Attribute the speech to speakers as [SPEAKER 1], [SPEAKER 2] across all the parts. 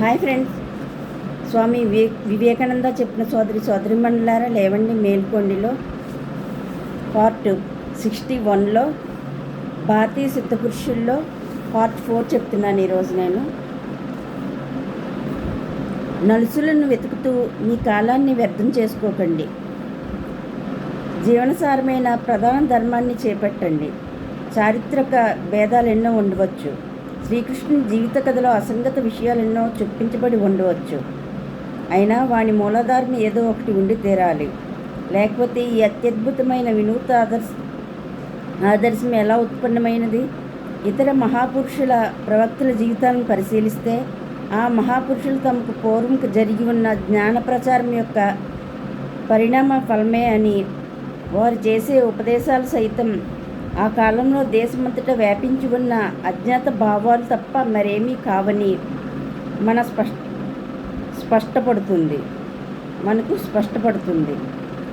[SPEAKER 1] Hi friends. Swami Vivekananda చెప్పిన సోదరిమణులారా లేవండి మేల్కొండిలో part 61లో భారతీయ సిద్ధపురుషుల్లో part 4 చెప్తున్నాను. ఈరోజు నేను నలుసులను వెతుకుతూ మీ కాలాన్ని వ్యర్థం చేసుకోకండి. జీవనసారమైన ప్రధాన ధర్మాన్ని చేపట్టండి. చారిత్రక భేదాలు ఎన్నో ఉండవచ్చు. శ్రీకృష్ణుని జీవిత కథలో అసంగత విషయాలెన్నో చొప్పించబడి ఉండవచ్చు. అయినా వాని మూలాధారం ఏదో ఒకటి ఉండి తీరాలి. లేకపోతే ఈ అత్యద్భుతమైన వినూత్న ఆదర్శం ఎలా ఉత్పన్నమైనది? ఇతర మహాపురుషుల ప్రవక్తల జీవితాలను పరిశీలిస్తే ఆ మహాపురుషులు తమకు పూర్వం జరిగి ఉన్న జ్ఞాన ప్రచారం యొక్క పరిణామ ఫలమే అని, వారు చేసే ఉపదేశాలు సైతం ఆ కాలంలో దేశమంతటా వ్యాపించి ఉన్న అజ్ఞాత భావాలు తప్ప మరేమీ కావని మనకు స్పష్టపడుతుంది.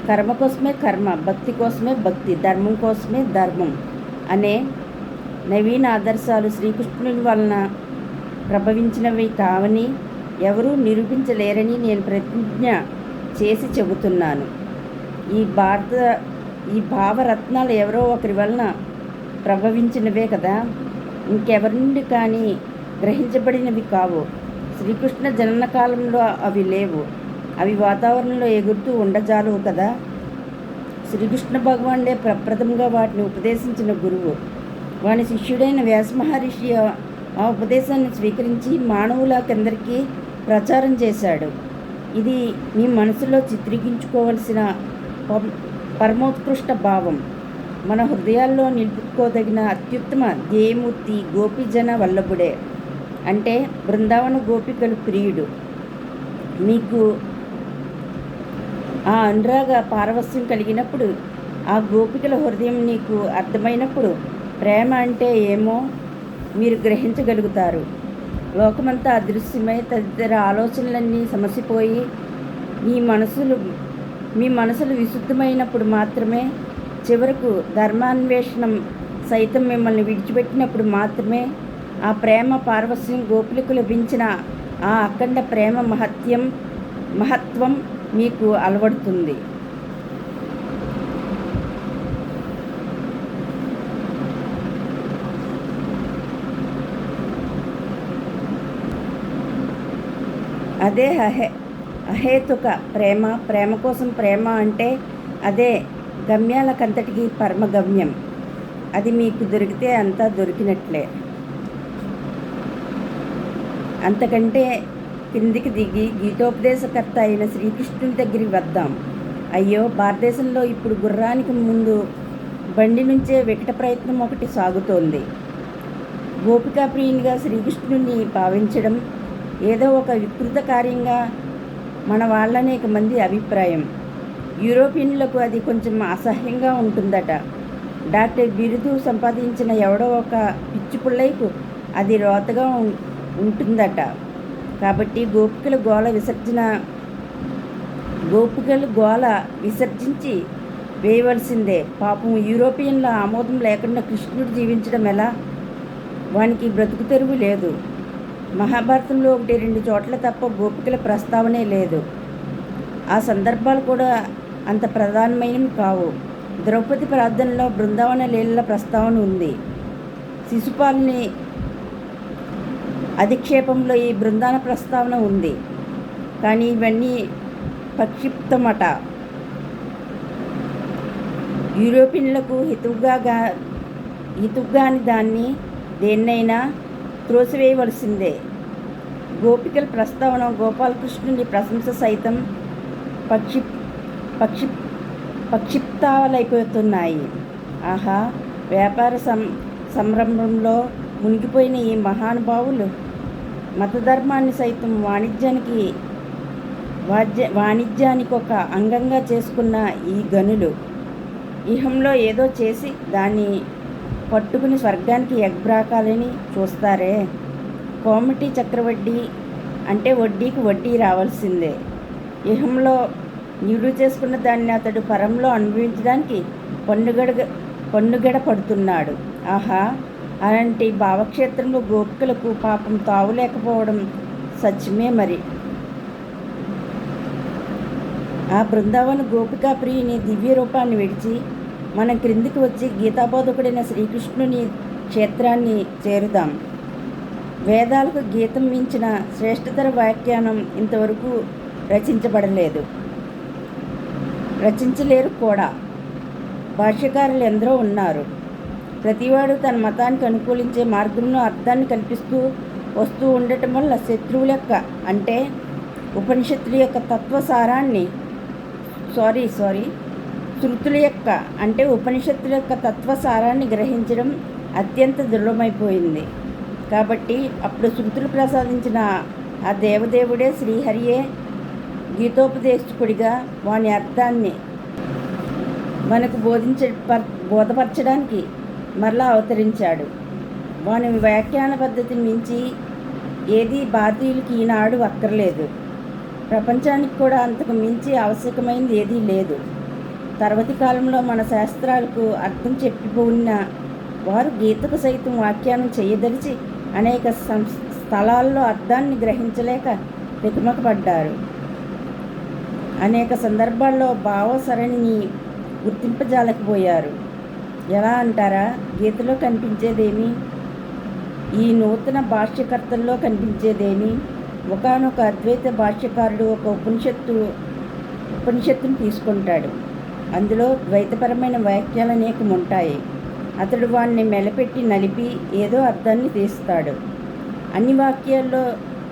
[SPEAKER 1] కర్మ కోసమే కర్మ, భక్తి కోసమే భక్తి, ధర్మం కోసమే ధర్మం అనే నవీన ఆదర్శాలు శ్రీకృష్ణుని వలన ప్రభవించినవి కావని ఎవరూ నిరూపించలేరని నేను ప్రతిజ్ఞ చేసి చెబుతున్నాను. ఈ భావరత్నాలు ఎవరో ఒకరి వలన ప్రభవించినవే కదా, ఇంకెవరి నుండి కానీ గ్రహించబడినవి కావు. శ్రీకృష్ణ జనన కాలంలో అవి లేవు. అవి వాతావరణంలో ఎగురుతూ ఉండజాలవు కదా. శ్రీకృష్ణ భగవానుడే ప్రప్రథమంగా వాటిని ఉపదేశించిన గురువు. వాని శిష్యుడైన వ్యాస మహర్షి ఆ ఉపదేశాన్ని స్వీకరించి మానవులకందరికీ ప్రచారం చేశాడు. ఇది మీ మనసులో చిత్రీకరించుకోవలసిన పరమోత్కృష్ట భావం. మన హృదయాల్లో నిలుపుకోదగిన అత్యుత్తమ ధ్యేయమూర్తి గోపీజన వల్లభుడే, అంటే బృందావన గోపికలు ప్రియుడు. మీకు ఆ అనురాగ పారవస్యం కలిగినప్పుడు, ఆ గోపికల హృదయం నీకు అర్థమైనప్పుడు ప్రేమ అంటే ఏమో మీరు గ్రహించగలుగుతారు. లోకమంతా అదృశ్యమై తదితర ఆలోచనలన్నీ సమసిపోయి మీ మనసులు విశుద్ధమైనప్పుడు మాత్రమే, చివరకు ధర్మాన్వేషణం సైతం మిమ్మల్ని విడిచిపెట్టినప్పుడు మాత్రమే ఆ ప్రేమ పారవస్యం గోపికలకు లభించిన ఆ అఖండ ప్రేమ మహత్వం మీకు అలవడుతుంది. అదే అహేతుక ప్రేమ కోసం ప్రేమ అంటే అదే గమ్యాలకంతటికి పరమగమ్యం. అది మీకు దొరికితే అంతా దొరికినట్లే. అంతకంటే కిందికి దిగి గీతోపదేశకర్త అయిన శ్రీకృష్ణుని దగ్గరికి వద్దాం. అయ్యో, భారతదేశంలో ఇప్పుడు గుర్రానికి ముందు బండి నుంచే వికట ప్రయత్నం ఒకటి సాగుతోంది. గోపికాప్రియునిగా శ్రీకృష్ణుని భావించడం ఏదో ఒక వికృత కార్యంగా మన వాళ్ళనేక మంది అభిప్రాయం. యూరోపియన్లకు అది కొంచెం అసహ్యంగా ఉంటుందట. డాక్టర్ బిరుదు సంపాదించిన ఎవడో ఒక పిచ్చిపుల్లైకు అది రోతగా ఉంటుందట. కాబట్టి గోపికలు గోల విసర్జించి వేయవలసిందే. పాపం యూరోపియన్ల ఆమోదం లేకుండా కృష్ణుడు జీవించడం ఎలా? వానికి బ్రతుకు తెరువు లేదు. మహాభారతంలో 1-2 చోట్ల తప్ప గోపికల ప్రస్తావనే లేదు. ఆ సందర్భాలు కూడా అంత ప్రధానమైనవి కావు. ద్రౌపది ప్రార్థనలో బృందావన లీలల ప్రస్తావన ఉంది. శిశుపాలుని అధిక్షేపంలో ఈ బృందావన ప్రస్తావన ఉంది. కానీ ఇవన్నీ ప్రక్షిప్తమట. యూరోపియన్లకు హితువుగాని దాన్ని దేన్నైనా త్రోసివేయవలసిందే. గోపికల ప్రస్తావన, గోపాలకృష్ణుని ప్రశంస సైతం ప్రక్షిప్తాలైపోతున్నాయి. ఆహా, వ్యాపార సంరంభంలో మునిగిపోయిన ఈ మహానుభావులు మతధర్మాన్ని సైతం వాణిజ్యానికి ఒక అంగంగా చేసుకున్న ఈ గనులు ఇహంలో ఏదో చేసి దాన్ని పట్టుకుని స్వర్గానికి ఎగ్బ్రాకాలని చూస్తారే. కోమటి చక్రవడ్డీ అంటే వడ్డీకి వడ్డీ రావాల్సిందే. ఇహంలో నిలువ చేసుకున్న దాన్ని అతడు పరంలో అనుభవించడానికి పన్నుగడ పడుతున్నాడు. ఆహా, అలాంటి భావక్షేత్రంలో గోపికలకు పాపం తావు లేకపోవడం సత్యమే మరి. ఆ బృందావన గోపికా ప్రియుని దివ్య రూపాన్ని విడిచి మనం క్రిందికి వచ్చి గీతాబోధకుడైన శ్రీకృష్ణుని క్షేత్రాన్ని చేరుదాం. వేదాలకు గీతం మించిన శ్రేష్టతర వ్యాఖ్యానం ఇంతవరకు రచించలేరు కూడా. భాష్యకారులు ఎందరో ఉన్నారు. ప్రతివాడు తన మతానికి అనుకూలించే మార్గంలో అర్థాన్ని కల్పిస్తూ వస్తూ ఉండటం వల్ల శత్రువుల యొక్క అంటే ఉపనిషత్తుల యొక్క తత్వసారాన్ని శృతుల యొక్క అంటే ఉపనిషత్తుల యొక్క తత్వసారాన్ని గ్రహించడం అత్యంత దృఢమైపోయింది. కాబట్టి అప్పుడు శృతులు ప్రసాదించిన ఆ దేవదేవుడే శ్రీహరియే గీతోపదేశకుడిగా వాని అర్థాన్ని మనకు బోధపరచడానికి మరలా అవతరించాడు. వాని వ్యాఖ్యాన పద్ధతిని మించి ఏది భారతీయులకి ఈనాడు అక్కర్లేదు. ప్రపంచానికి కూడా అంతకు మించి ఆవశ్యకమైనది ఏదీ లేదు. తర్వాతి కాలంలో మన శాస్త్రాలకు అర్థం చెప్పిపోయిన వారు గీతకు సైతం వ్యాఖ్యానం చేయదలిచి అనేక స్థలాల్లో అర్థాన్ని గ్రహించలేక తికమకపడ్డారు. అనేక సందర్భాల్లో భావసరణిని గుర్తింపజాలకపోయారు. ఎలా అంటారా? గీతలో కనిపించేదేమి, ఈ నూతన భాష్యకర్తల్లో కనిపించేదేమి? ఒకానొక అద్వైత భాష్యకారుడు ఒక ఉపనిషత్తును తీసుకుంటాడు. అందులో ద్వైతపరమైన వ్యాఖ్యలు అనేకం ఉంటాయి. అతడు వాణ్ణి మెలపెట్టి నలిపి ఏదో అర్థాన్ని తీస్తాడు. అన్ని వాక్యాల్లో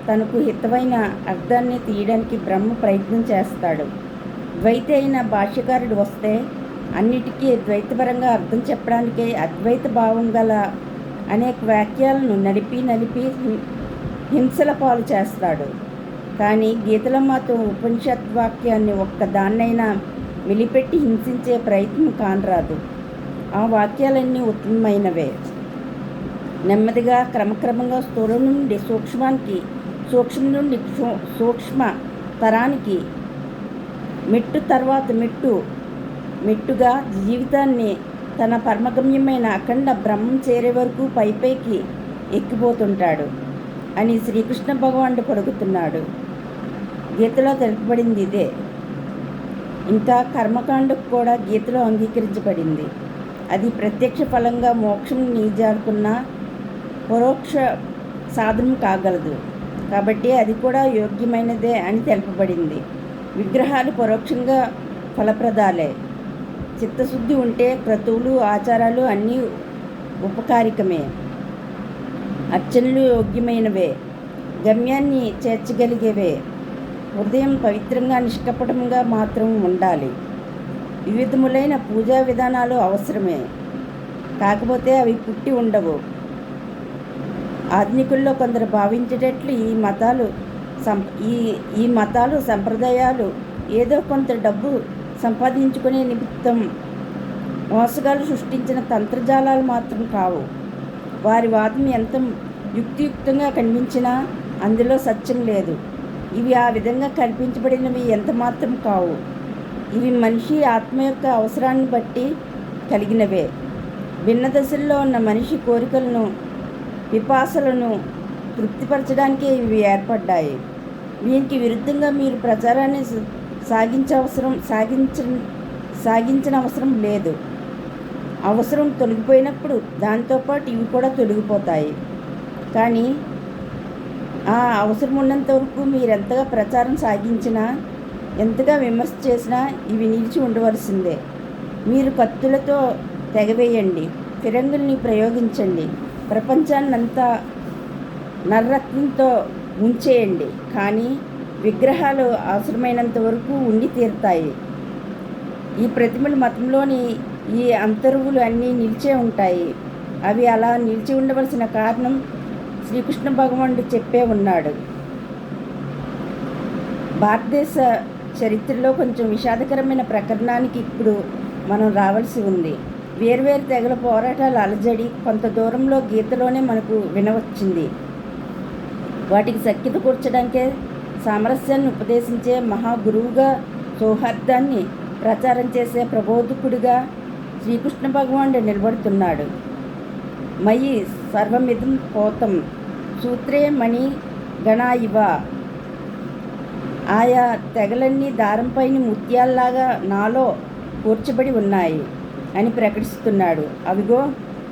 [SPEAKER 1] తనకు హితమైన అర్థాన్ని తీయడానికి బ్రహ్మ ప్రయత్నం చేస్తాడు. ద్వైత అయిన భాష్యకారుడు వస్తే అన్నిటికీ ద్వైతపరంగా అర్థం చెప్పడానికే అద్వైత భావం గల అనేక వాక్యాలను నలిపి హింసల పాలు చేస్తాడు. కానీ గీతలో మాత్రం ఉపనిషత్ వాక్యాన్ని ఒక్కదాన్నైనా మిలిపెట్టి హింసించే ప్రయత్నం కానరాదు. ఆ వాక్యాలన్నీ ఉత్తమమైనవే. నెమ్మదిగా క్రమక్రమంగా స్థూలం నుండి సూక్ష్మానికి, సూక్ష్మం నుండి సూక్ష్మ తరానికి, మెట్టు తర్వాత మెట్టుగా జీవితాన్ని తన పరమగమ్యమైన అఖండ బ్రహ్మం చేరే వరకు పైకి ఎక్కిపోతుంటాడు అని శ్రీకృష్ణ భగవానుడు పలుకుతున్నాడు. గీతలో తెలుపబడింది ఇదే. ఇంకా కర్మకాండకు కూడా గీతలో అంగీకరించబడింది. అది ప్రత్యక్ష ఫలంగా మోక్షం నీజాడుకున్న పరోక్ష సాధనం కాగలదు. కాబట్టి అది కూడా యోగ్యమైనదే అని తెలుపబడింది. విగ్రహాలు పరోక్షంగా ఫలప్రదాలే. చిత్తశుద్ధి ఉంటే క్రతువులు, ఆచారాలు అన్నీ ఉపకారికమే. అర్చనలు యోగ్యమైనవే, గమ్యాన్ని చేర్చగలిగేవే. హృదయం పవిత్రంగా నిష్కపటంగా మాత్రం ఉండాలి. వివిధములైన పూజా విధానాలు అవసరమే, కాకపోతే అవి పుట్టి ఉండవు. ఆధునికుల్లో కొందరు భావించేటట్లు ఈ మతాలు సంప్రదాయాలు ఏదో కొంత డబ్బు సంపాదించుకునే నిమిత్తం మోసగాలు సృష్టించిన తంత్రజాలాలు మాత్రం కావు. వారి వాదం ఎంత యుక్తియుక్తంగా కనిపించినా అందులో సత్యం లేదు. ఇవి ఆ విధంగా కల్పించబడినవి ఎంత మాత్రం కావు. ఇవి మనిషి ఆత్మ యొక్క అవసరాన్ని బట్టి కలిగినవే. భిన్న దశల్లో ఉన్న మనిషి కోరికలను, పిపాసలను తృప్తిపరచడానికే ఇవి ఏర్పడ్డాయి. దీనికి విరుద్ధంగా మీరు ప్రచారాన్ని సాగించిన అవసరం లేదు. అవసరం తొలగిపోయినప్పుడు దాంతోపాటు ఇవి కూడా తొలగిపోతాయి. కానీ ఆ అవసరం ఉన్నంత వరకు మీరెంతగా ప్రచారం సాగించినా, ఎంతగా విమర్శ చేసినా ఇవి నిలిచి ఉండవలసిందే. మీరు కత్తులతో తెగవేయండి, ఫిరంగుల్ని ప్రయోగించండి, ప్రపంచాన్నంతా నర్రత్నంతో ముంచేయండి, కానీ విగ్రహాలు అవసరమైనంత వరకు ఉండి తీరుతాయి. ఈ ప్రతిమల మతంలోని ఈ అంతరువులు అన్నీ నిలిచే ఉంటాయి. అవి అలా నిలిచి ఉండవలసిన కారణం శ్రీకృష్ణ భగవానుడు చెప్పే ఉన్నాడు. భారతదేశ చరిత్రలో కొంచెం విషాదకరమైన ప్రకరణానికి ఇప్పుడు మనం రావాల్సి ఉంది. వేర్వేరు తెగల పోరాటాలు అలజడి కొంత దూరంలో గీతలోనే మనకు వినవచ్చింది. వాటికి సఖ్యత కూర్చడానికే సామరస్యాన్ని ఉపదేశించే మహాగురువుగా, సౌహార్దాన్ని ప్రచారం చేసే ప్రబోధకుడిగా శ్రీకృష్ణ భగవానుడు నిలబడుతున్నాడు. మయి సర్వమిదం పోతం సూత్రే మణి గణా ఇవ. ఆయా తెగలన్నీ దారంపైన ముత్యాల్లాగా నాలో కూర్చబడి ఉన్నాయి అని ప్రకటిస్తున్నాడు. అవిగో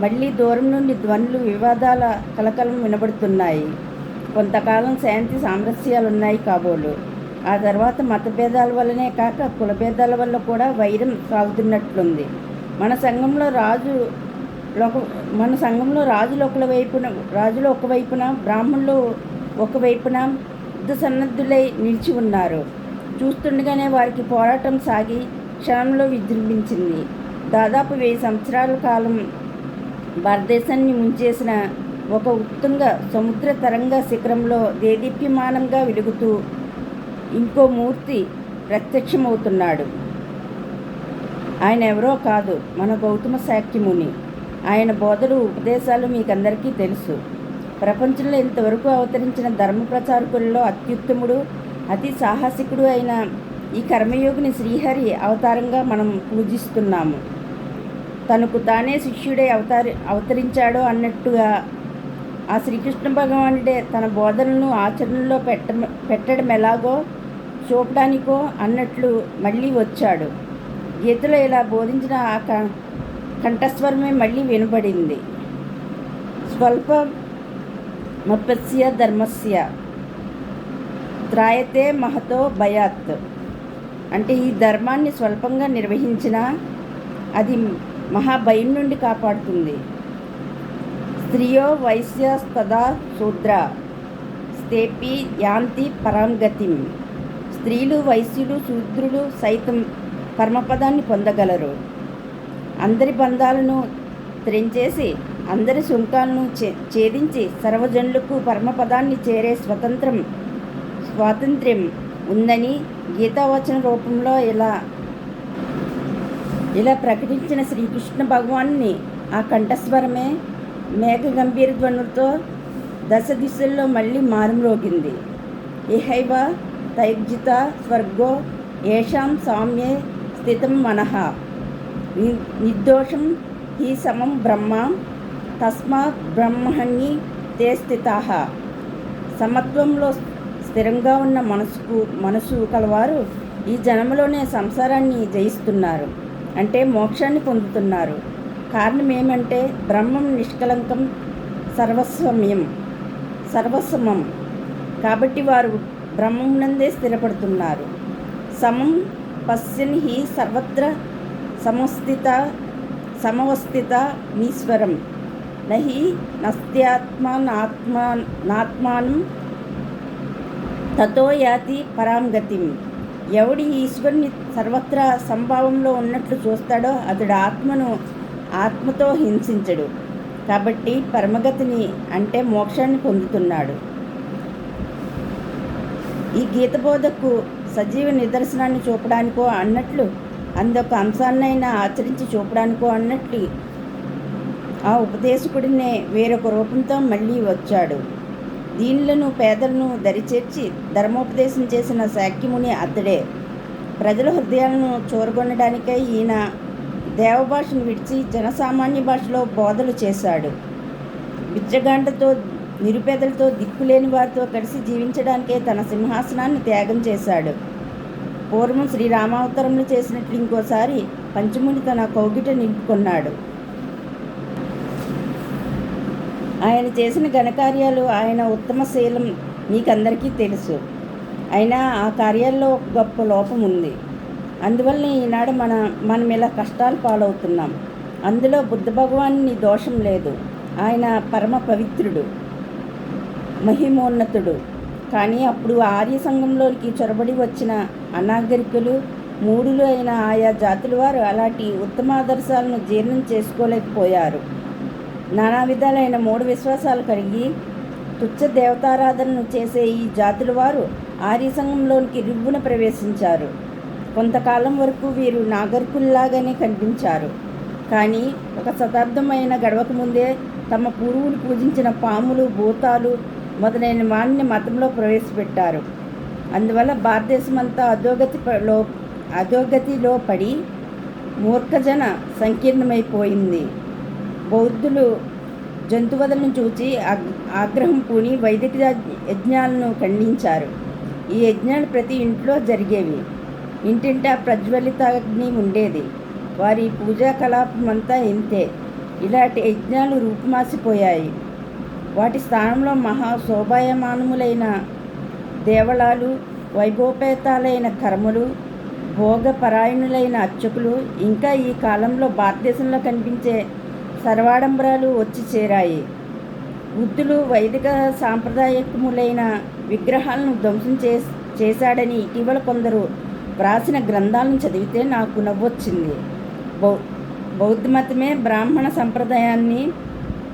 [SPEAKER 1] మళ్ళీ దూరం నుండి ధ్వనులు, వివాదాల కలకలం వినబడుతున్నాయి. కొంతకాలం శాంతి సామరస్యాలున్నాయి కాబోలు. ఆ తర్వాత మతభేదాల వల్లనే కాక కులభేదాల వల్ల కూడా వైరం సాగుతున్నట్లుంది. మన సంఘంలో రాజులు ఒకవైపున, బ్రాహ్మణులు ఒకవైపున యుద్ధ సన్నద్ధులై నిలిచి ఉన్నారు. చూస్తుండగానే వారికి పోరాటం సాగి క్షణంలో విజృంభించింది. దాదాపు 1000 సంవత్సరాల కాలం భారతదేశాన్ని ముంచేసిన ఒక ఉత్తుంగ సముద్ర తరంగ శిఖరంలో దేదీప్యమానంగా వెలుగుతూ ఇంకో మూర్తి ప్రత్యక్షమవుతున్నాడు. ఆయన ఎవరో కాదు, మన గౌతమ శాక్యముని. ఆయన బోధలు, ఉపదేశాలు మీకందరికీ తెలుసు. ప్రపంచంలో ఇంతవరకు అవతరించిన ధర్మ ప్రచారకులలో అత్యుత్తముడు, అతి సాహసికుడు అయిన ఈ కర్మయోగిని శ్రీహరి అవతారంగా మనం పూజిస్తున్నాము. తనకు తానే శిష్యుడై అవతరించాడో అన్నట్టుగా ఆ శ్రీకృష్ణ భగవానుడే తన బోధనలను ఆచరణలో పెట్టడం ఎలాగో చూపడానికో అన్నట్లు మళ్ళీ వచ్చాడు. గీతలో ఇలా బోధించిన ఆ కంఠస్వరమే మళ్ళీ వినబడింది. స్వల్పమప్యస్య ధర్మస్య త్రాయతే మహతో భయాత్. అంటే ఈ ధర్మాన్ని స్వల్పంగా నిర్వహించినా అది మహాభయం నుండి కాపాడుతుంది. స్త్రియో వైశ్యస్తదా శూద్ర స్తేపి యాంతి పరాంగతిం. స్త్రీలు, వైశ్యులు, శూద్రులు సైతం పరమపదాన్ని పొందగలరు. అందరి బంధాలను త్రెంచేసి, అందరి సుంకాలను ఛేదించి సర్వజనులకు పరమపదాన్ని చేరే స్వాతంత్ర్యం ఉందని గీతావచన రూపంలో ఇలా ప్రకటించిన శ్రీకృష్ణ భగవాన్ని ఆ కంఠస్వరమే మేఘ గంభీర ధ్వనులతో దశ దిశల్లో మళ్ళీ మారుమ్రోగింది. ఇహైవ తైర్జిత స్వర్గో ఏషాం సామ్యే స్థితం మనః నిర్దోషం హి సమం బ్రహ్మ తస్మాత్ బ్రహ్మణి తే స్థితాః. సమత్వంలో స్థిరంగా ఉన్న మనసు కలవారు ఈ జన్మలోనే సంసారాన్ని జయిస్తున్నారు, అంటే మోక్షాన్ని పొందుతున్నారు. కారణం ఏమంటే బ్రహ్మం నిష్కలంకం సర్వస్వమం కాబట్టి వారు బ్రహ్మమునందే స్థిరపడుతున్నారు. సమం పశ్యన్ హి సర్వత్ర సమవస్థిత నీశ్వరం నహి నస్త్యాత్మానం తతో యాతి పరాంగతిం. ఎవడి ఈశ్వరుని సర్వత్రా సంభావంలో ఉన్నట్లు చూస్తాడో అతడు ఆత్మతో హింసించడు, కాబట్టి పరమగతిని అంటే మోక్షాన్ని పొందుతున్నాడు. ఈ గీతబోధకు సజీవ నిదర్శనాన్ని చూపడానికో అన్నట్లు, అందొక అంశాన్నైనా ఆచరించి చూపడానికో అన్నట్లు ఆ ఉపదేశకుడినే వేరొక రూపంతో మళ్ళీ వచ్చాడు. దీనులను, పేదలను దరిచేర్చి ధర్మోపదేశం చేసిన శాక్యముని అతడే. ప్రజల హృదయాలను చూరగొనడానికై ఈయన దేవభాషను విడిచి జనసామాన్య భాషలో బోధలు చేశాడు. బిచ్చగాండ్లతో, నిరుపేదలతో, దిక్కులేని వారితో కలిసి జీవించడానికే తన సింహాసనాన్ని త్యాగం చేశాడు. పూర్వం శ్రీరామావతారంలో చేసినట్లు ఇంకోసారి పంచముని తన కౌగిట నింపుకున్నాడు. ఆయన చేసిన ఘనకార్యాలు, ఆయన ఉత్తమశీలం మీకందరికీ తెలుసు. అయినా ఆ కార్యాల్లో ఒక గొప్ప లోపం ఉంది. అందువల్ల ఈనాడు మనం ఇలా కష్టాలు పాలవుతున్నాం. అందులో బుద్ధ భగవానుని దోషం లేదు. ఆయన పరమ పవిత్రుడు, మహిమోన్నతుడు. కానీ అప్పుడు ఆర్య సంఘంలోకి చొరబడి వచ్చిన అనాగరికులు, మూఢులు అయిన ఆయా జాతుల వారు అలాంటి ఉత్తమాదర్శాలను జీర్ణం చేసుకోలేకపోయారు. నానా విధాలైన మూఢ విశ్వాసాలు కలిగి తుచ్చ దేవతారాధనను చేసే ఈ జాతుల వారు ఆర్య సంఘంలోనికి రివ్వున ప్రవేశించారు. కొంతకాలం వరకు వీరు నాగరికుల్లాగానే కనిపించారు. కానీ ఒక శతాబ్దం అయిన గడవక ముందే తమ పూర్వులు పూజించిన పాములు, భూతాలు మొదలైన వాణ్ణి మతంలో ప్రవేశపెట్టారు. అందువల్ల భారతదేశమంతా అధోగతిలో పడి మూర్ఖజన సంకీర్ణమైపోయింది. బౌద్ధులు జంతువదలను చూచి ఆగ్రహం పూని వైదిక యజ్ఞాలను ఖండించారు. ఈ యజ్ఞాలు ప్రతి ఇంట్లో జరిగేవి. ఇంటింటా ప్రజ్వలిత అగ్ని ఉండేది. వారి పూజా కలాపమంతా ఇంతే. ఇలాంటి యజ్ఞాలు రూపుమాసిపోయాయి. వాటి స్థానంలో శోభాయమానములైన దేవళాలు, వైభవపేతాలైన కర్మలు, భోగపరాయణులైన అర్చకులు, ఇంకా ఈ కాలంలో భారతదేశంలో కనిపించే సర్వాడంబరాలు వచ్చి చేరాయి. బుద్ధుడు వైదిక సాంప్రదాయకములైన విగ్రహాలను ధ్వంసం చేశాడని ఇటీవల కొందరు వ్రాసిన గ్రంథాలను చదివితే నాకు నవ్వొచ్చింది. బౌద్ధ మతమే బ్రాహ్మణ సంప్రదాయాన్ని,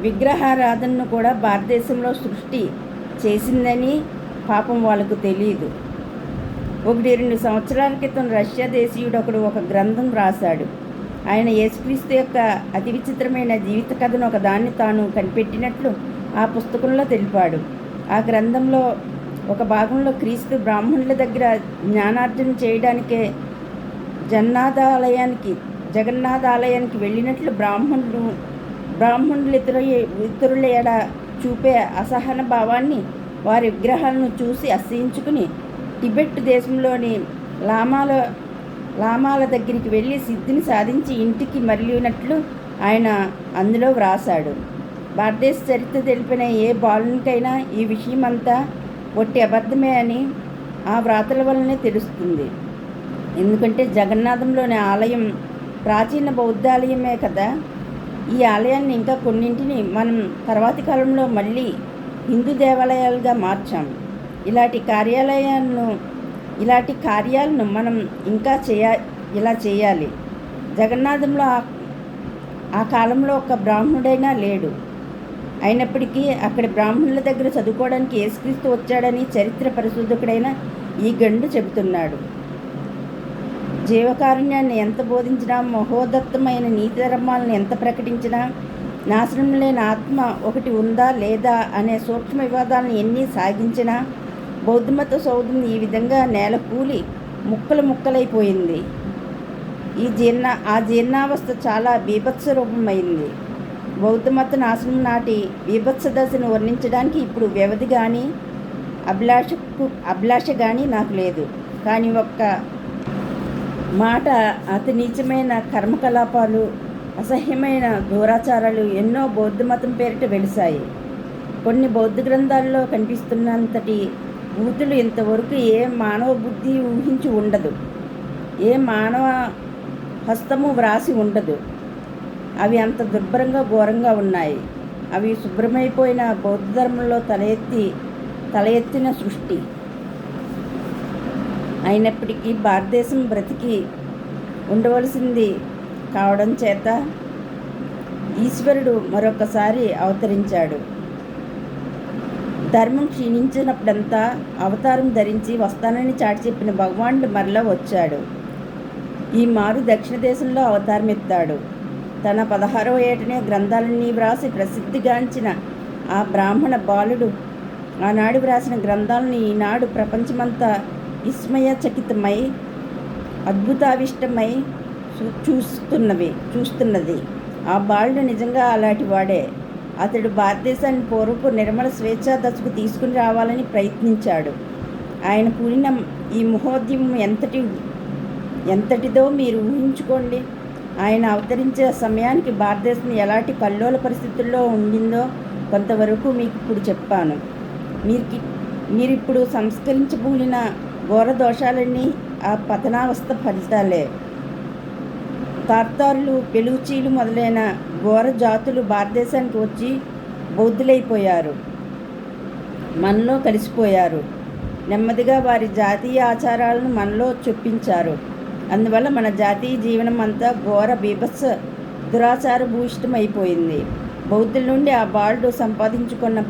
[SPEAKER 1] విగ్రహారాధనను కూడా భారతదేశంలో సృష్టి చేసిందని పాపం వాళ్ళకు తెలియదు. 1-2 సంవత్సరాల క్రితం రష్యా దేశీయుడు ఒకడు ఒక గ్రంథం రాశాడు. ఆయన యేసుక్రీస్తు యొక్క అతి విచిత్రమైన జీవిత కథను ఒకదాన్ని తాను కనిపెట్టినట్లు ఆ పుస్తకంలో తెలిపాడు. ఆ గ్రంథంలో ఒక భాగంలో క్రీస్తు బ్రాహ్మణుల దగ్గర జ్ఞానార్జన చేయడానికే జగన్నాథాలయానికి వెళ్ళినట్లు బ్రాహ్మణులు ఇతరుల ఎడ చూపే అసహన భావాన్ని, వారి విగ్రహాలను చూసి అసహించుకుని టిబెట్ దేశంలోని లామాల దగ్గరికి వెళ్ళి సిద్ధిని సాధించి ఇంటికి మరలినట్లు ఆయన అందులో వ్రాశాడు. భారతదేశ చరిత్ర తెలిపిన ఏ బాలునికైనా ఈ విషయమంతా ఒట్టి అబద్ధమే అని ఆ వ్రాతల వల్లనే తెలుస్తుంది. ఎందుకంటే జగన్నాథంలోని ఆలయం ప్రాచీన బౌద్ధాలయమే కదా. ఈ ఆలయాన్ని ఇంకా కొన్నింటిని మనం తర్వాతి కాలంలో మళ్ళీ హిందూ దేవాలయాలుగా మార్చాం. ఇలాంటి కార్యాలను మనం ఇంకా ఇలా చేయాలి. జగన్నాథంలో ఆ కాలంలో ఒక బ్రాహ్మణుడైనా లేడు. అయినప్పటికీ అక్కడి బ్రాహ్మణుల దగ్గర చదువుకోవడానికి యేసుక్రీస్తు వచ్చాడని చరిత్ర పరిశోధకుడైన ఈ గండు చెబుతున్నాడు. జీవకారుణ్యాన్ని ఎంత బోధించినా, మహోదత్తమైన నీతి ధర్మాలను ఎంత ప్రకటించినా, నాశనం లేని ఆత్మ ఒకటి ఉందా లేదా అనే సూక్ష్మ వివాదాలను ఎన్ని సాగించినా బౌద్ధమత సౌధం ఈ విధంగా నేలకూలి ముక్కలైపోయింది. ఆ జీర్ణావస్థ చాలా బీభత్స రూపమైంది. బౌద్ధమత నాశనం నాటి బీభత్స దశను వర్ణించడానికి ఇప్పుడు వ్యవధి కానీ అభిలాష కానీ నాకు లేదు. కానీ ఒక్క మాట, అతి నీచమైన కర్మకలాపాలు, అసహ్యమైన దూరాచారాలు ఎన్నో బౌద్ధమతం పేరిట వెలిశాయి. కొన్ని బౌద్ధ గ్రంథాల్లో కనిపిస్తున్నంతటి బూతులు ఇంతవరకు ఏ మానవ బుద్ధి ఊహించి ఉండదు, ఏ మానవ హస్తము వ్రాసి ఉండదు. అవి అంత దుర్భరంగా ఘోరంగా ఉన్నాయి. అవి శుభ్రమైపోయిన బౌద్ధ ధర్మంలో తల ఎత్తిన సృష్టి. అయినప్పటికీ భారతదేశం బ్రతికి ఉండవలసింది కావడం చేత ఈశ్వరుడు మరొకసారి అవతరించాడు. ధర్మం క్షీణించినప్పుడంతా అవతారం ధరించి వస్తానని చాటి చెప్పిన భగవానుడు మరలా వచ్చాడు. ఈ మారు దక్షిణ దేశంలో అవతారం ఎత్తాడు. తన 16వ ఏటనే గ్రంథాలన్నీ వ్రాసి ప్రసిద్ధిగాంచిన ఆ బ్రాహ్మణ బాలుడు ఆనాడు వ్రాసిన గ్రంథాలను ఈనాడు ప్రపంచమంతా విస్మయచకితమై అద్భుతావిష్టమై చూస్తున్నది. ఆ బాలుడు నిజంగా అలాంటి వాడే. అతడు భారతదేశాన్ని పూర్వపు నిర్మల స్వేచ్ఛా దశకు తీసుకుని రావాలని ప్రయత్నించాడు. ఆయన పూనిన ఈ మహోద్యమం ఎంతటిదో మీరు ఊహించుకోండి. ఆయన అవతరించే సమయానికి భారతదేశం ఎలాంటి కల్లోల పరిస్థితుల్లో ఉండిందో కొంతవరకు మీకు ఇప్పుడు చెప్పాను. మీరిప్పుడు సంస్కరించబూలిన ఘోర దోషాలన్నీ ఆ పతనావస్థ ఫలితాలే. తార్తారులు, పెలూచీలు మొదలైన ఘోర జాతులు భారతదేశానికి వచ్చి బౌద్ధులైపోయారు, మనలో కలిసిపోయారు. నెమ్మదిగా వారి జాతీయ ఆచారాలను మనలో చొప్పించారు. అందువల్ల మన జాతీయ జీవనం అంతా ఘోర బీభత్స దురాచార భూయిష్టమైపోయింది. బౌద్ధుల నుండి ఆ బాలుడు సంపాదించుకున్న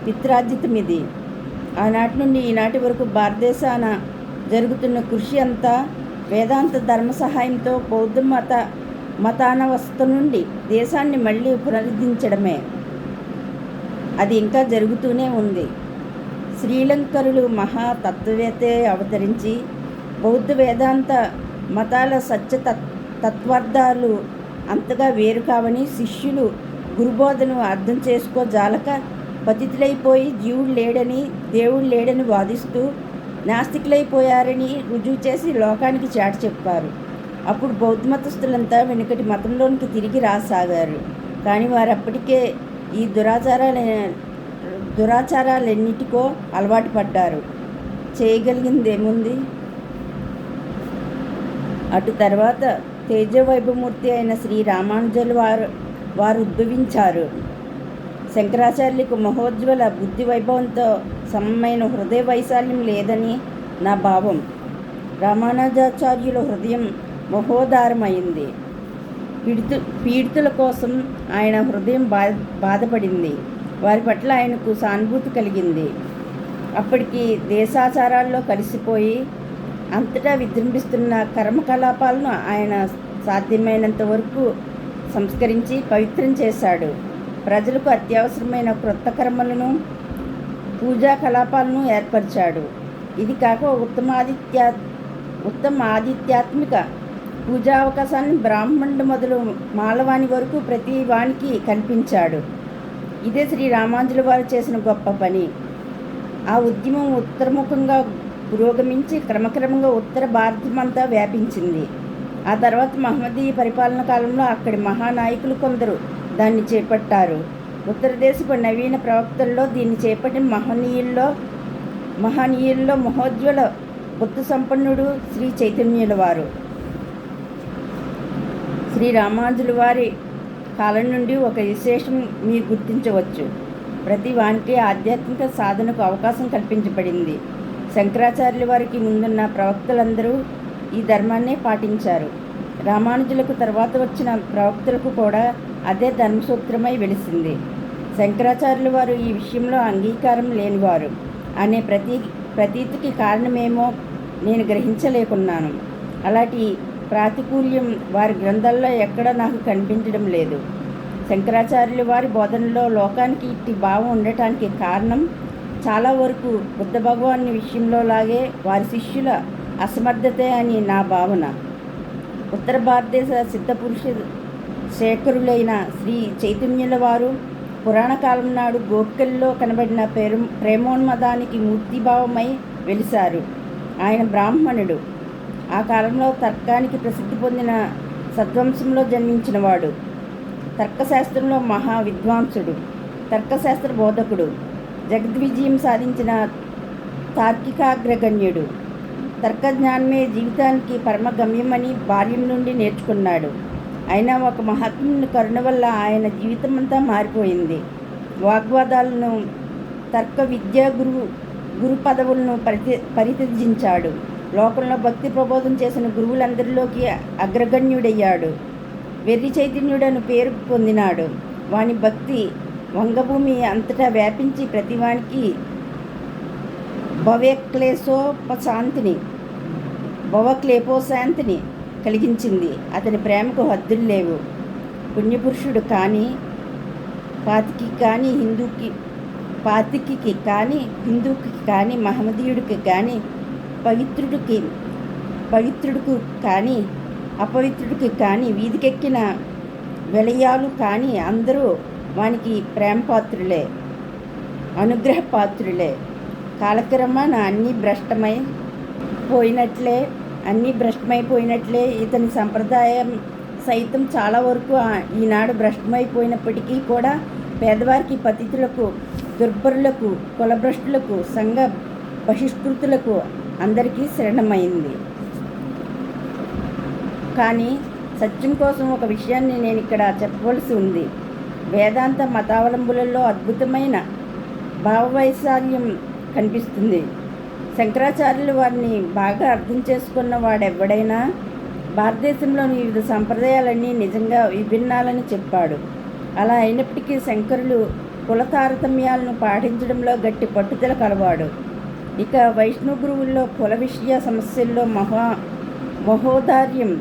[SPEAKER 1] పిత్రార్జితం ఇది. ఆనాటి నుండి ఈనాటి వరకు భారతదేశాన జరుగుతున్న కృషి అంతా వేదాంత ధర్మ సహాయంతో బౌద్ధ మతానవస్థ నుండి దేశాన్ని మళ్ళీ పునరుద్ధరించడమే. అది ఇంకా జరుగుతూనే ఉంది. శ్రీలంకరులు మహా తత్వవేత్తే అవతరించి బౌద్ధ వేదాంత మతాల తత్వార్థాలు అంతగా వేరు కావని శిష్యులు గురుబోధను అర్థం చేసుకోజాలక పతితులైపోయి జీవుడు లేడని దేవుడు లేడని వాదిస్తూ నాస్తికులైపోయారని రుజువు చేసి లోకానికి చాటి చెప్పారు. అప్పుడు బౌద్ధ మతస్థులంతా వెనుకటి మతంలోనికి తిరిగి రాసాగారు. కానీ వారు అప్పటికే ఈ దురాచారాలన్నిటికో అలవాటు పడ్డారు. చేయగలిగిందేముంది? అటు తర్వాత తేజవైభవమూర్తి అయిన శ్రీ రామానుజులు వారు ఉద్భవించారు. శంకరాచార్యులకు మహోజ్వల బుద్ధి వైభవంతో సమమైన హృదయ వైశాల్యం లేదని నా భావం. రామానుజాచార్యుల హృదయం మహోదారమైంది. పీడితుల కోసం ఆయన హృదయం బాధపడింది. వారి పట్ల ఆయనకు సానుభూతి కలిగింది. అప్పటికి దేశాచారాల్లో కలిసిపోయి అంతటా విజృంభిస్తున్న కర్మకలాపాలను ఆయన సాధ్యమైనంత వరకు సంస్కరించి పవిత్రం చేశాడు. ప్రజలకు అత్యవసరమైన క్రొత్త కర్మలను, పూజా కలాపాలను ఏర్పరిచాడు. ఇది కాక ఉత్తమ ఆదిత్యాత్మిక పూజా అవకాశాన్ని బ్రాహ్మణుడు మొదలు మాలవాణి వరకు ప్రతి వానికి కల్పించాడు. ఇదే శ్రీ రామానుజుల వారు చేసిన గొప్ప పని. ఆ ఉద్యమం ఉత్తరముఖంగా పురోగమించి క్రమక్రమంగా ఉత్తర భారతమంతా వ్యాపించింది. ఆ తర్వాత మహమ్మదీయ పరిపాలన కాలంలో అక్కడి మహానాయకులు కొందరు దాన్ని చేపట్టారు. ఉత్తర దేశపు నవీన ప్రవక్తల్లో దీన్ని చేపట్టిన మహనీయుల్లో మహోజ్వల బుద్ధ సంపన్నుడు శ్రీ చైతన్యుల వారు. శ్రీ రామానుజుల వారి కాలం నుండి ఒక విశేషం మీరు గుర్తించవచ్చు. ప్రతి వానికి ఆధ్యాత్మిక సాధనకు అవకాశం కల్పించబడింది. శంకరాచార్యుల వారికి ముందున్న ప్రవక్తలందరూ ఈ ధర్మాన్నే పాటించారు. రామానుజులకు తర్వాత వచ్చిన ప్రవక్తలకు కూడా అదే ధర్మసూత్రమై వెలిసింది. శంకరాచార్యుల వారు ఈ విషయంలో అంగీకారం లేనివారు అనే ప్రతీతికి కారణమేమో నేను గ్రహించలేకున్నాను. అలాంటి ప్రాతికూల్యం వారి గ్రంథాల్లో ఎక్కడ నాకు కనిపించడం లేదు. శంకరాచార్యుల వారి బోధనలో లోకానికి ఇట్టి భావం ఉండటానికి కారణం చాలా వరకు బుద్ధ భగవాన్ విషయంలో లాగే వారి శిష్యుల అసమర్థతే అని నా భావన. ఉత్తర భారతదేశ సిద్ధపురుష శేఖరులైన శ్రీ చైతన్యుల వారు పురాణకాలం నాడు గోపికల్లో కనబడిన ప్రేమోన్మదానికి మూర్తిభావమై వెలిశారు. ఆయన బ్రాహ్మణుడు. ఆ కాలంలో తర్కానికి ప్రసిద్ధి పొందిన సద్వంశంలో జన్మించినవాడు. తర్కశాస్త్రంలో మహా విద్వాంసుడు, తర్కశాస్త్ర బోధకుడు, జగద్విజయం సాధించిన తార్కికాగ్రగణ్యుడు. తర్కజ్ఞానమే జీవితానికి పరమగమ్యమని బాల్యం నుండి నేర్చుకున్నాడు. అయినా ఒక మహాత్ముని కరుణ వల్ల ఆయన జీవితమంతా మారిపోయింది. వాగ్వాదాలను, తర్క విద్యా గురు పదవులను పరిత్యజించాడు. లోకంలో భక్తి ప్రబోధం చేసిన గురువులందరిలోకి అగ్రగణ్యుడయ్యాడు. వెర్రి చైతన్యుడను పేరు పొందినాడు. వాని భక్తి వంగభూమి అంతటా వ్యాపించి ప్రతివానికి భవక్లేపోశాంతిని కలిగించింది. అతని ప్రేమకు హద్దులు లేవు. పుణ్యపురుషుడు కానీ పాతికి కానీ హిందూకి కానీ మహమ్మదీయుడికి కానీ పవిత్రుడికి కానీ అపవిత్రుడికి కానీ వీధికెక్కిన వెలయాలు కానీ అందరూ వానికి ప్రేమపాత్రులే, అనుగ్రహపాత్రులే. కాలక్రమాన అన్నీ భ్రష్టమైపోయినట్లే ఇతని సంప్రదాయం సైతం చాలా వరకు ఈనాడు భ్రష్టమైపోయినప్పటికీ కూడా పేదవారికి, పతితులకు, దుర్భరులకు, కులభ్రష్టులకు, సంఘ బహిష్కృతులకు అందరికీ శరణమైంది. కానీ సత్యం కోసం ఒక విషయాన్ని నేను ఇక్కడ చెప్పవలసి ఉంది. వేదాంత మతావలంబులలో అద్భుతమైన భావవైశాల్యం కనిపిస్తుంది. శంకరాచార్యులు వారిని బాగా అర్థం చేసుకున్న వాడెవడైనా భారతదేశంలోని వివిధ సంప్రదాయాలన్నీ నిజంగా విభిన్నాలని చెప్పాడు. అలా అయినప్పటికీ శంకరులు కుల తారతమ్యాలను పాటించడంలో గట్టి పట్టుదల కలవాడు. ఇక వైష్ణవ గురువుల్లో కుల విషయ సమస్యల్లో మహోదార్యం,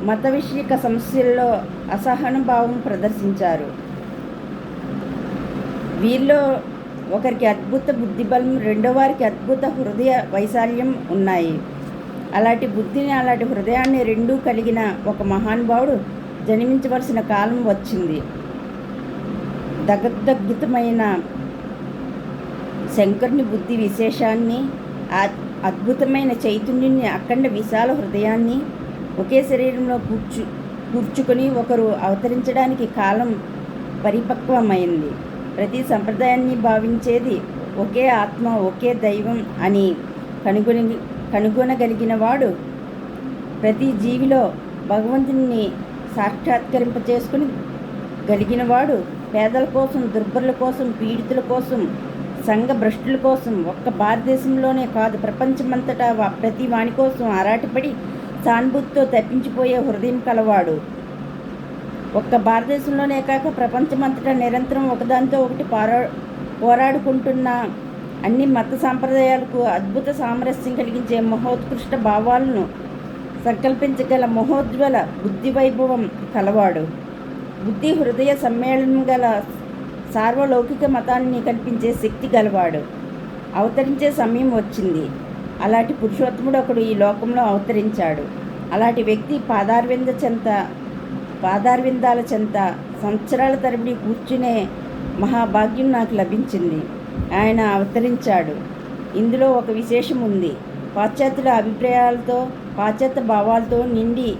[SPEAKER 1] మత విషయక సమస్యల్లో అసహనభావం ప్రదర్శించారు. వీరిలో ఒకరికి అద్భుత బుద్ధిబలం, రెండో వారికి అద్భుత హృదయ వైశాల్యం ఉన్నాయి. అలాంటి బుద్ధిని, అలాంటి హృదయాన్ని రెండూ కలిగిన ఒక మహానుభావుడు జన్మించవలసిన కాలం వచ్చింది. దగద్గతమైన శంకరుని బుద్ధి విశేషాన్ని, అద్భుతమైన చైతన్యాన్ని, అఖండ విశాల హృదయాన్ని ఒకే శరీరంలో కూర్చుకొని ఒకరు అవతరించడానికి కాలం పరిపక్వమైంది. ప్రతి సంప్రదాయాన్ని భావించేది ఒకే ఆత్మ, ఒకే దైవం అని కనుగొనగలిగిన వాడు, ప్రతి జీవిలో భగవంతుని సాక్షాత్కరింపచేసుకుని గలిగినవాడు, పేదల కోసం, దుర్బలుల కోసం, పీడితుల కోసం, సంఘ భ్రష్టుల కోసం, ఒక్క భారతదేశంలోనే కాదు ప్రపంచమంతటా ప్రతి వాని కోసం ఆరాటపడి సానుభూతితో తప్పించిపోయే హృదయం కలవాడు. ఒక్క భారతదేశంలోనే కాక ప్రపంచమంతటా నిరంతరం ఒకదానితో ఒకటి పోరాడుకుంటున్న అన్ని మత సాంప్రదాయాలకు అద్భుత సామరస్యం కలిగించే మహోత్కృష్ట భావాలను సంకల్పించగల మహోజ్వల బుద్ధి వైభవం కలవాడు. బుద్ధి హృదయ సమ్మేళనం గల సార్వలౌకిక మతాన్ని కల్పించే శక్తి గలవాడు. అవతరించే సమయం వచ్చింది. అలాంటి పురుషోత్తముడు ఒకడు ఈ లోకంలో అవతరించాడు. అలాంటి వ్యక్తి పాదారవిందాల చెంత సంవత్సరాల తరబడి కూర్చునే మహాభాగ్యం నాకు లభించింది. ఆయన అవతరించాడు. ఇందులో ఒక విశేషం ఉంది. పాశ్చాత్యుల అభిప్రాయాలతో, పాశ్చాత్య భావాలతో నిండి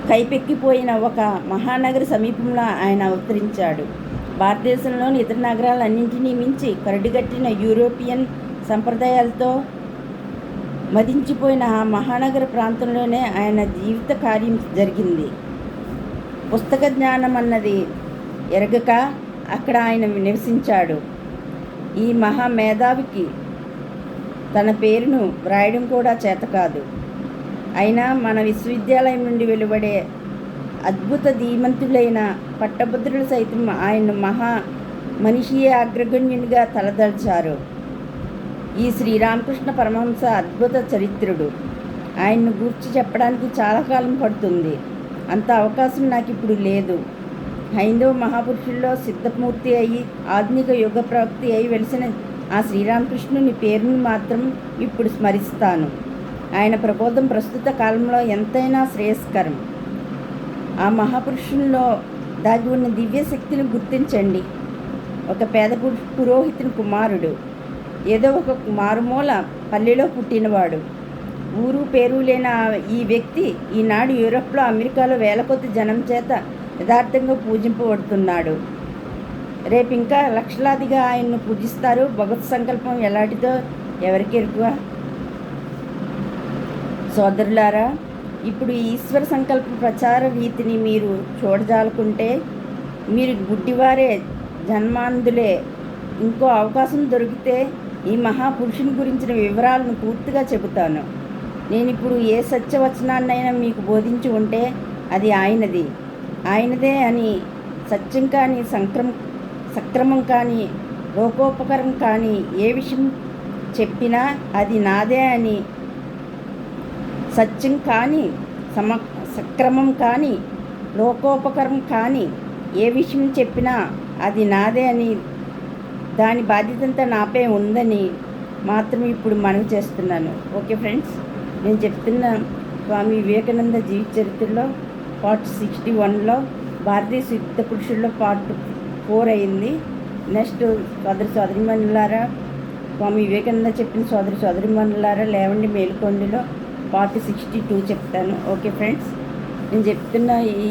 [SPEAKER 1] కైపెక్కిపోయిన ఒక మహానగర సమీపంలో ఆయన అవతరించాడు. భారతదేశంలోని ఇతర నగరాలన్నింటినీ మించి కరడుగట్టిన యూరోపియన్ సంప్రదాయాలతో మదించిపోయిన ఆ మహానగర ప్రాంతంలోనే ఆయన జీవిత కార్యం జరిగింది. పుస్తక జ్ఞానం అన్నది ఎరగక అక్కడ ఆయన నివసించాడు. ఈ మహామేధావికి తన పేరును వ్రాయడం కూడా చేత కాదు. అయినా మన విశ్వవిద్యాలయం నుండి వెలువడే అద్భుత ధీమంతులైన పట్టభద్రులు సైతం ఆయన మనిషీయ అగ్రగణ్యునిగా తలదల్చారు. ఈ శ్రీరామకృష్ణ పరమహంస అద్భుత చరిత్రుడు. ఆయన్ను గూర్చి చెప్పడానికి చాలా కాలం పడుతుంది. అంత అవకాశం నాకు ఇప్పుడు లేదు. హైందవ మహాపురుషుల్లో సిద్ధమూర్తి అయి ఆధునిక యుగ ప్రవక్తి అయి వెలిసిన ఆ శ్రీరామకృష్ణుని పేరుని మాత్రం ఇప్పుడు స్మరిస్తాను. ఆయన ప్రబోధం ప్రస్తుత కాలంలో ఎంతైనా శ్రేయస్కరం. ఆ మహాపురుషుల్లో దాగి ఉన్న దివ్యశక్తిని గుర్తించండి. ఒక పేద పురోహితుని కుమారుడు, ఏదో ఒక మారుమూల పల్లెలో పుట్టినవాడు. ఊరు పేరు లేని ఈ వ్యక్తి ఈనాడు యూరప్లో, అమెరికాలో వేల కొద్ది జనం చేత యథార్థంగా పూజింపబడుతున్నాడు. రేపు ఇంకా లక్షలాదిగా ఆయన్ను పూజిస్తారు. భగవత్ సంకల్పం ఎలాంటిదో ఎవరికి ఎరుక? సోదరులారా, ఇప్పుడు ఈశ్వర సంకల్ప ప్రచార రీతిని మీరు చూడజాలకుంటే మీరు గుడ్డివారే, జన్మాంధులే. ఇంకో అవకాశం దొరికితే ఈ మహాపురుషుని గురించిన వివరాలను పూర్తిగా చెబుతాను. నేను ఇప్పుడు ఏ సత్యవచనాన్నైనా మీకు బోధించి ఉంటే అది ఆయనదే అని, సత్యం కానీ, సక్రమం కానీ, లోకోపకరం కానీ ఏ విషయం చెప్పినా అది నాదే అని, సత్యం కానీ, సక్రమం కానీ, లోకోపకరం కానీ ఏ విషయం చెప్పినా అది నాదే అని, దాని బాధ్యతంతా నాపై ఉందని మాత్రం ఇప్పుడు మనవి చేస్తున్నాను. ఓకే ఫ్రెండ్స్, నేను చెప్తున్న స్వామి వివేకానంద జీవిత చరిత్రలో పార్ట్ 61లో భారతీయ సిద్ధ పురుషుల్లో పార్ట్ 4 అయింది. నెక్స్ట్ సోదరిమణులారా, స్వామి వివేకానంద చెప్పిన సోదరిమణులారా లేవండి మేలుకొండిలో పార్ట్ 62 చెప్తాను. ఓకే ఫ్రెండ్స్, నేను చెప్తున్న ఈ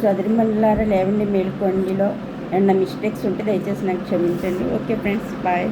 [SPEAKER 1] సోదరిమణులారా లేవండి మేలుకొండిలో ఏమన్నా మిస్టేక్స్ ఉంటే దయచేసి నాకు క్షమించండి. Okay friends, bye.